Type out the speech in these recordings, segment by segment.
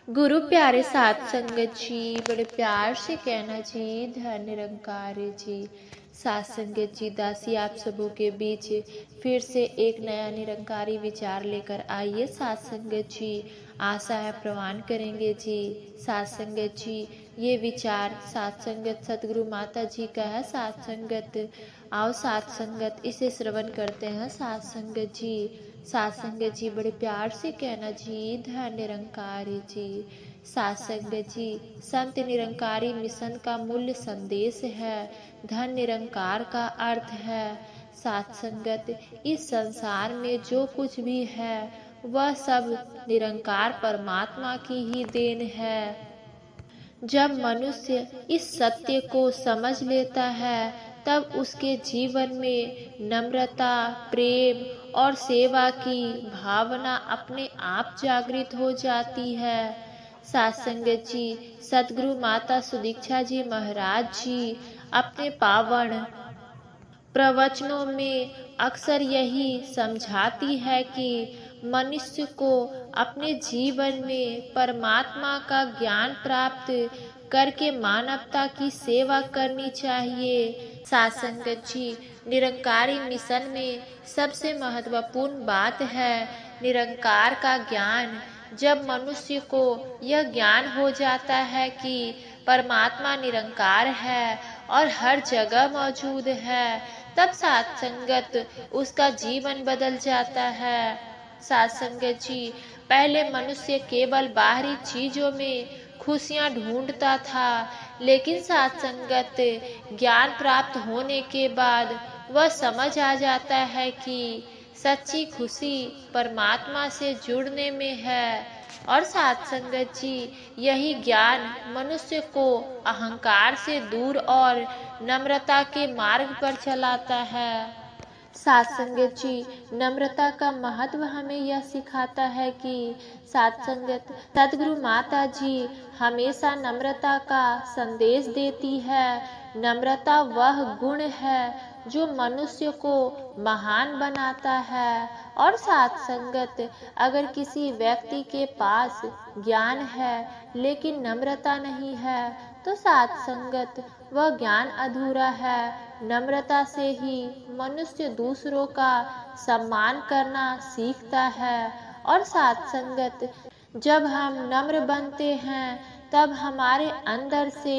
गुरु प्यारे साध संगत जी, बड़े प्यार से कहना जी, धन निरंकार जी। साध संगत जी, दासी आप सबों के बीच फिर से एक नया निरंकारी विचार लेकर आइए। साध संगत जी, आशा है प्रवान करेंगे जी। साध संगत जी, ये विचार साध संगत सतगुरु माता जी का है। साध संगत आओ, साध संगत इसे श्रवण करते हैं। साध संगत जी, साध संगत जी, बड़े प्यार से कहना जी, धन निरंकारी जी। साध संगत जी, संत निरंकारी मिशन का मूल्य संदेश है। धन निरंकार का अर्थ है। साध संगत, इस संसार में जो कुछ भी है वह सब निरंकार परमात्मा की ही देन है। जब मनुष्य इस सत्य को समझ लेता है तब उसके जीवन में नम्रता, प्रेम और सेवा की भावना अपने आप जागृत हो जाती है। साध संगत जी, सतगुरु माता सुदीक्षा जी महाराज जी अपने पावन प्रवचनों में अक्सर यही समझाती है कि मनुष्य को अपने जीवन में परमात्मा का ज्ञान प्राप्त करके मानवता की सेवा करनी चाहिए। साध संगत जी, निरंकारी मिशन में सबसे महत्वपूर्ण बात है निरंकार का ज्ञान। जब मनुष्य को यह ज्ञान हो जाता है कि परमात्मा निरंकार है और हर जगह मौजूद है, तब साध संगत उसका जीवन बदल जाता है। साध संगत जी, पहले मनुष्य केवल बाहरी चीजों में खुशियां ढूंढता था, लेकिन साध संगत ज्ञान प्राप्त होने के बाद वह समझ आ जाता है कि सच्ची खुशी परमात्मा से जुड़ने में है। और साध संगत जी, यही ज्ञान मनुष्य को अहंकार से दूर और नम्रता के मार्ग पर चलाता है। साध संगत जी, नम्रता का महत्व हमें यह सिखाता है कि साध संगत सतगुरु माता जी हमेशा नम्रता का संदेश देती है। नम्रता वह गुण है जो मनुष्य को महान बनाता है। और साध संगत, अगर किसी व्यक्ति के पास ज्ञान है लेकिन नम्रता नहीं है तो साध संगत वह ज्ञान अधूरा है। नम्रता से ही मनुष्य दूसरों का सम्मान करना सीखता है। और साध संगत, जब हम नम्र बनते हैं तब हमारे अंदर से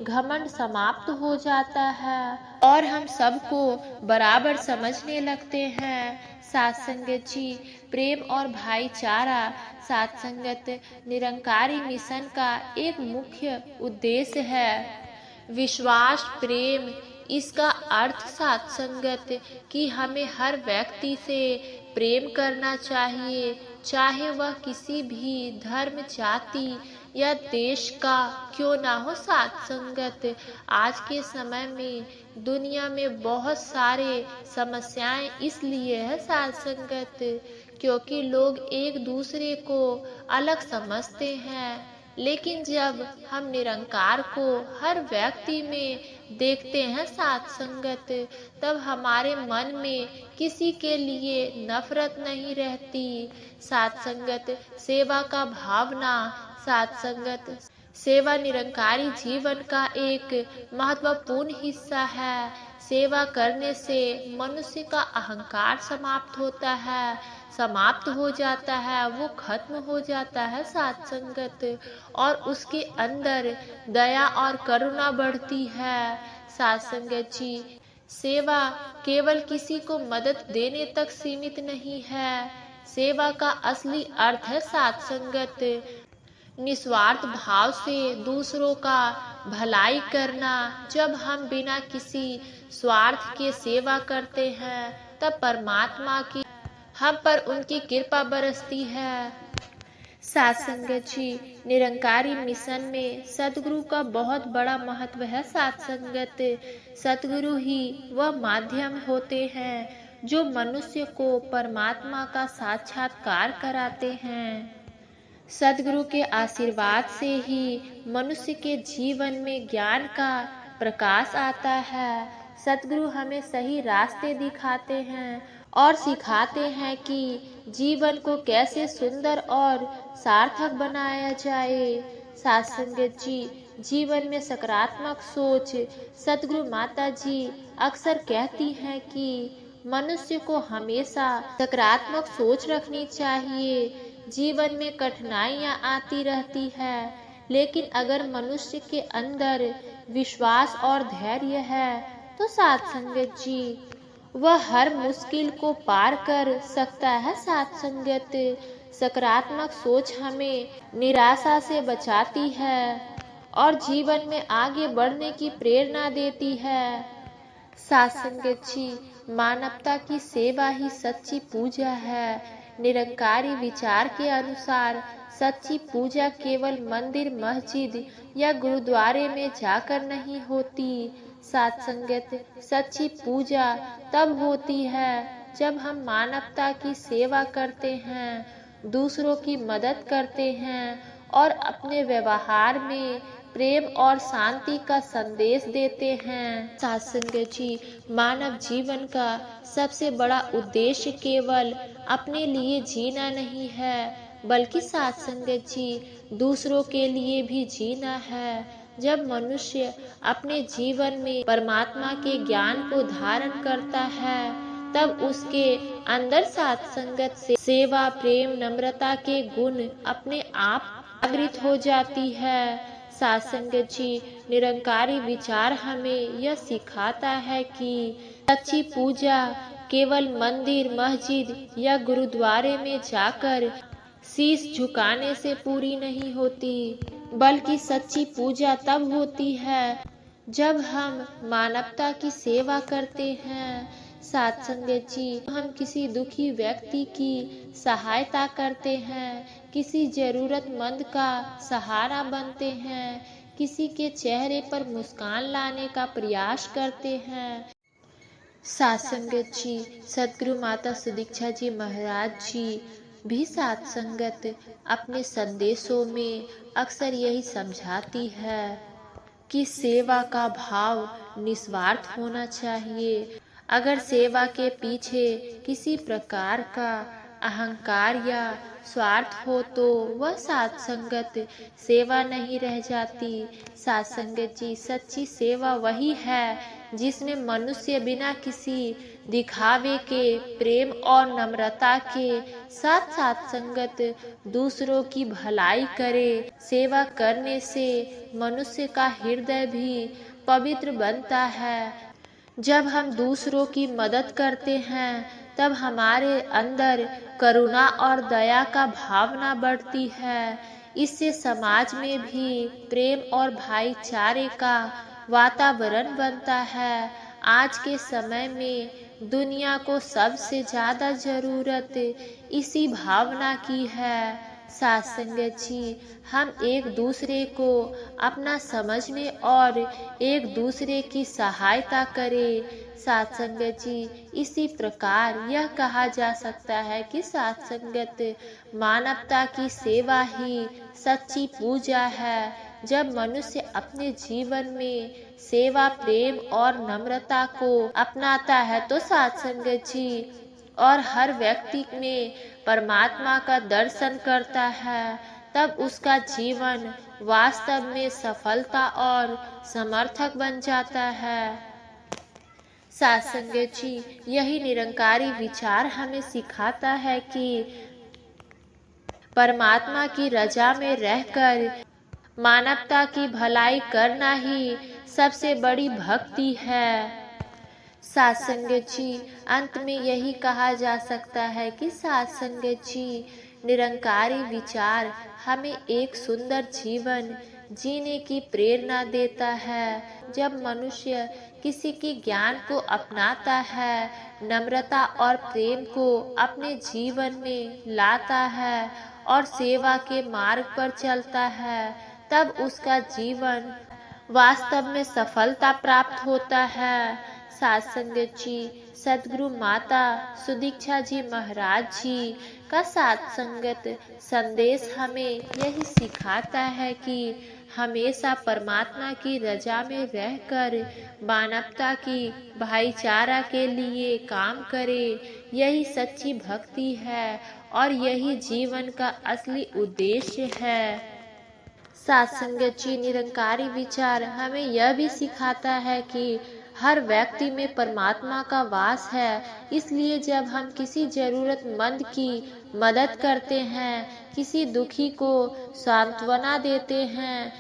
घमंड समाप्त हो जाता है और हम सबको बराबर समझने लगते हैं। साध संगत जी, प्रेम और भाईचारा साध संगत निरंकारी मिशन का एक मुख्य उद्देश्य है। विश्वास, प्रेम, इसका अर्थ साध संगत कि हमें हर व्यक्ति से प्रेम करना चाहिए, चाहे वह किसी भी धर्म, जाति या देश का क्यों ना हो। साध संगत, आज के समय में दुनिया में बहुत सारे समस्याएं इसलिए है साध संगत क्योंकि लोग एक दूसरे को अलग समझते हैं। लेकिन जब हम निरंकार को हर व्यक्ति में देखते हैं साध संगत, तब हमारे मन में किसी के लिए नफरत नहीं रहती। साध संगत, सेवा का भावना साध संगत, सेवा निरंकारी जीवन का एक महत्वपूर्ण हिस्सा है। सेवा करने से मनुष्य का अहंकार समाप्त हो जाता है, वो खत्म हो जाता है साध संगत, और उसके अंदर दया और करुणा बढ़ती है। साध संगत जी, सेवा केवल किसी को मदद देने तक सीमित नहीं है। सेवा का असली अर्थ है साध संगत निस्वार्थ भाव से दूसरों का भलाई करना। जब हम बिना किसी स्वार्थ के सेवा करते हैं तब परमात्मा की हम पर उनकी कृपा बरसती है। साध संगत जी, निरंकारी मिशन में सतगुरु का बहुत बड़ा महत्व है। साध संगत, सतगुरु ही वह माध्यम होते हैं जो मनुष्य को परमात्मा का साक्षात्कार कराते हैं। सतगुरु के आशीर्वाद से ही मनुष्य के जीवन में ज्ञान का प्रकाश आता है। सतगुरु हमें सही रास्ते दिखाते हैं और सिखाते हैं कि जीवन को कैसे सुंदर और सार्थक बनाया जाए। साथ संगत जी, जीवन में सकारात्मक सोच। सतगुरु माता जी अक्सर कहती हैं कि मनुष्य को हमेशा सकारात्मक सोच रखनी चाहिए। जीवन में कठिनाइयाँ आती रहती है, लेकिन अगर मनुष्य के अंदर विश्वास और धैर्य है तो साथ संगत जी वह हर मुश्किल को पार कर सकता है। साथ संगत, सकारात्मक सोच हमें निराशा से बचाती है और जीवन में आगे बढ़ने की प्रेरणा देती है। साथ संगत जी, मानवता की सेवा ही सच्ची पूजा है। निरंकारी विचार के अनुसार सच्ची पूजा केवल मंदिर, मस्जिद या गुरुद्वारे में जाकर नहीं होती। साथ संगत, सच्ची पूजा तब होती है जब हम मानवता की सेवा करते हैं, दूसरों की मदद करते हैं और अपने व्यवहार में प्रेम और शांति का संदेश देते हैं। साथ संगत जी, मानव जीवन का सबसे बड़ा उद्देश्य केवल अपने लिए जीना नहीं है, बल्कि साथ संगत जी दूसरों के लिए भी जीना है। जब मनुष्य अपने जीवन में परमात्मा के ज्ञान को धारण करता है, तब उसके अंदर साथ संगत से सेवा, प्रेम, नम्रता के गुण अपने आप जागृत हो जाती है। साथ संगत जी, निरंकारी विचार हमें यह सिखाता है कि सच्ची पूजा केवल मंदिर, मस्जिद या गुरुद्वारे में जाकर शीश झुकाने से पूरी नहीं होती, बल्कि सच्ची पूजा तब होती है जब हम मानवता की सेवा करते हैं। साथ संगत जी, हम किसी दुखी व्यक्ति की सहायता करते हैं, किसी जरूरतमंद का सहारा बनते हैं, किसी के चेहरे पर मुस्कान लाने का प्रयास करते हैं। साथ संगत जी, सतगुरु माता सुदीक्षा जी महाराज जी भी साथ संगत अपने संदेशों में अक्सर यही समझाती है कि सेवा का भाव निस्वार्थ होना चाहिए। अगर सेवा के पीछे किसी प्रकार का अहंकार या स्वार्थ हो तो वह साथ संगत सेवा नहीं रह जाती। साथ संगत जी, सच्ची सेवा वही है जिसमें मनुष्य बिना किसी दिखावे के प्रेम और नम्रता के साथ साथ संगत दूसरों की भलाई करे। सेवा करने से मनुष्य का हृदय भी पवित्र बनता है। जब हम दूसरों की मदद करते हैं, तब हमारे अंदर करुणा और दया का भावना बढ़ती है। इससे समाज में भी प्रेम और भाईचारे का वातावरण बनता है। आज के समय में दुनिया को सबसे ज़्यादा ज़रूरत इसी भावना की है। साथ संगत जी, हम एक दूसरे को अपना समझने और एक दूसरे की सहायता करें। साथ संगत जी, इसी प्रकार यह कहा जा सकता है कि साथ संगत मानवता की सेवा ही सच्ची पूजा है। जब मनुष्य अपने जीवन में सेवा, प्रेम और नम्रता को अपनाता है तो साथ संगत जी और हर व्यक्ति में परमात्मा का दर्शन करता है, तब उसका जीवन वास्तव में सफलता और समर्थक बन जाता है। साथ संगत जी, यही निरंकारी विचार हमें सिखाता है कि परमात्मा की रजा में रहकर मानवता की भलाई करना ही सबसे बड़ी भक्ति है। साथ संगत जी, अंत में यही कहा जा सकता है कि साथ संगत जी, निरंकारी विचार हमें एक सुंदर जीवन जीने की प्रेरणा देता है। जब मनुष्य किसी के ज्ञान को अपनाता है, नम्रता और प्रेम को अपने जीवन में लाता है और सेवा के मार्ग पर चलता है, तब उसका जीवन वास्तव में सफलता प्राप्त होता है। साथ संगत जी, सद्गुरु माता सुदीक्षा जी महाराज जी का साथ संगत संदेश हमें यही सिखाता है कि हमेशा परमात्मा की रजा में रहकर मानवता की भाईचारा के लिए काम करें। यही सच्ची भक्ति है और यही जीवन का असली उद्देश्य है। सत्संग जी निरंकारी विचार हमें यह भी सिखाता है कि हर व्यक्ति में परमात्मा का वास है। इसलिए जब हम किसी जरूरतमंद की मदद करते हैं, किसी दुखी को सांत्वना देते हैं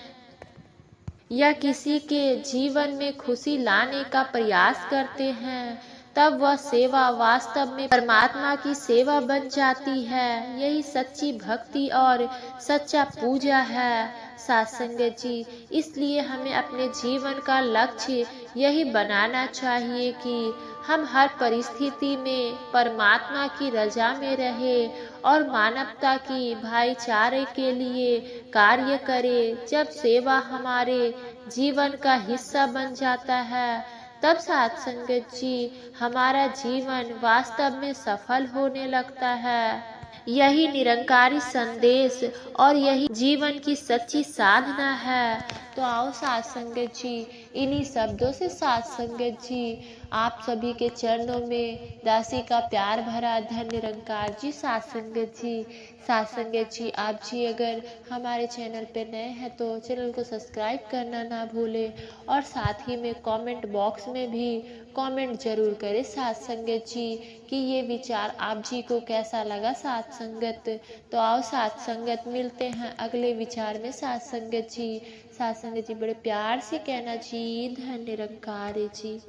या किसी के जीवन में खुशी लाने का प्रयास करते हैं, तब वह सेवा वास्तव में परमात्मा की सेवा बन जाती है। यही सच्ची भक्ति और सच्चा पूजा है सत्संग जी। इसलिए हमें अपने जीवन का लक्ष्य यही बनाना चाहिए कि हम हर परिस्थिति में परमात्मा की रजा में रहें और मानवता की भाईचारे के लिए कार्य करें। जब सेवा हमारे जीवन का हिस्सा बन जाता है, तब सत्संग जी हमारा जीवन वास्तव में सफल होने लगता है। यही निरंकारी संदेश और यही जीवन की सच्ची साधना है। तो आओ सत्संग जी इन्हीं शब्दों से सत्संग जी आप सभी के चरणों में दासी का प्यार भरा धन निरंकार जी सत्संग जी। सत्संग जी आप जी अगर हमारे चैनल पे नए हैं तो चैनल को सब्सक्राइब करना ना भूलें और साथ ही में कमेंट बॉक्स में भी कमेंट जरूर करें सत्संग जी कि ये विचार आप जी को कैसा लगा सत्संगत। तो आओ सत्संगत मिलते हैं अगले विचार में सत्संग जी। सत्संग जी बड़े प्यार से कहना जी धन निरंकार जी।